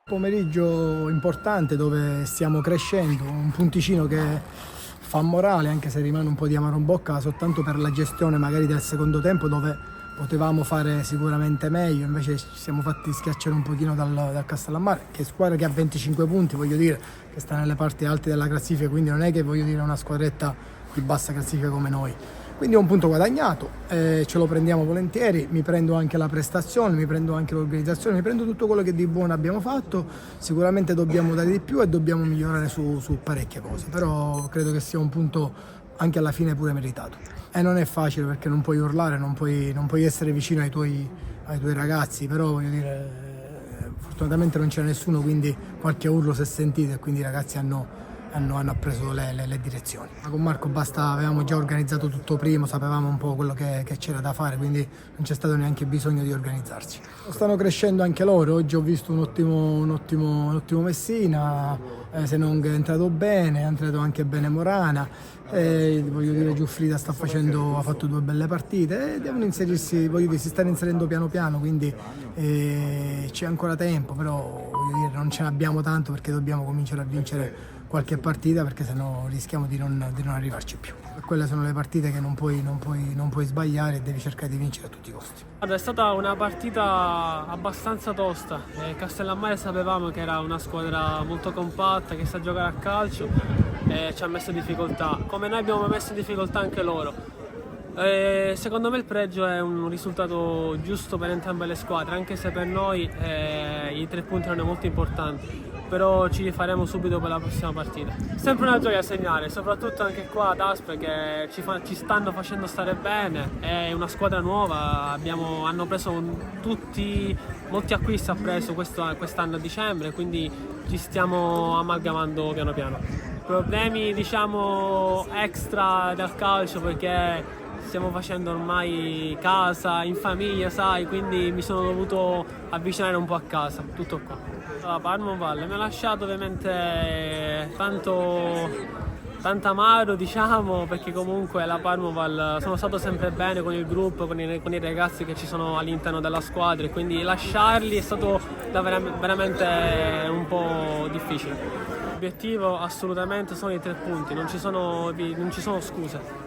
Pomeriggio importante dove stiamo crescendo, un punticino che fa morale, anche se rimane un po' di amaro in bocca soltanto per la gestione magari del secondo tempo, dove potevamo fare sicuramente meglio, invece ci siamo fatti schiacciare un pochino dal Castellammare, che è squadra che ha 25 punti, voglio dire, che sta nelle parti alte della classifica, quindi non è che voglio dire una squadretta di bassa classifica come noi. Quindi è un punto guadagnato, ce lo prendiamo volentieri, mi prendo anche la prestazione, mi prendo anche l'organizzazione, mi prendo tutto quello che di buono abbiamo fatto. Sicuramente dobbiamo dare di più e dobbiamo migliorare su parecchie cose, però credo che sia un punto anche alla fine pure meritato. E non è facile perché non puoi urlare, non puoi essere vicino ai tuoi ragazzi, però voglio dire, fortunatamente non c'era nessuno, quindi qualche urlo si è sentito e quindi i ragazzi hanno preso le direzioni. Ma con Marco avevamo già organizzato tutto prima, sapevamo un po' quello che c'era da fare, quindi non c'è stato neanche bisogno di organizzarsi. Stanno crescendo anche loro, oggi ho visto un ottimo Messina, se non è entrato bene, è entrato anche bene Morana, voglio dire Giuffrida ha fatto 2 belle partite e devono inserirsi, voglio dire, si stanno inserendo piano piano, quindi c'è ancora tempo, però voglio dire, non ce ne abbiamo tanto perché dobbiamo cominciare a vincere qualche partita, perché sennò rischiamo di non arrivarci più. Quelle sono le partite che non puoi sbagliare e devi cercare di vincere a tutti i costi. Guarda, è stata una partita abbastanza tosta. Castellammare sapevamo che era una squadra molto compatta, che sa giocare a calcio e ci ha messo in difficoltà, come noi abbiamo messo in difficoltà anche loro. Secondo me il pregio è un risultato giusto per entrambe le squadre, anche se per noi i 3 punti erano molto importanti, però ci rifaremo subito per la prossima partita. Sempre una gioia segnare, soprattutto anche qua ad Aspe, che ci stanno facendo stare bene, è una squadra nuova, hanno preso molti acquisti ha preso quest'anno a dicembre, quindi ci stiamo amalgamando piano piano. Problemi diciamo extra del calcio, perché stiamo facendo ormai casa, in famiglia, sai, quindi mi sono dovuto avvicinare un po' a casa, tutto qua. La Parma Valle mi ha lasciato ovviamente tanto amaro, diciamo, perché comunque la Parma Valle sono stato sempre bene con il gruppo, con i ragazzi che ci sono all'interno della squadra, e quindi lasciarli è stato veramente un po' difficile. L'obiettivo assolutamente sono i 3 punti, non ci sono scuse.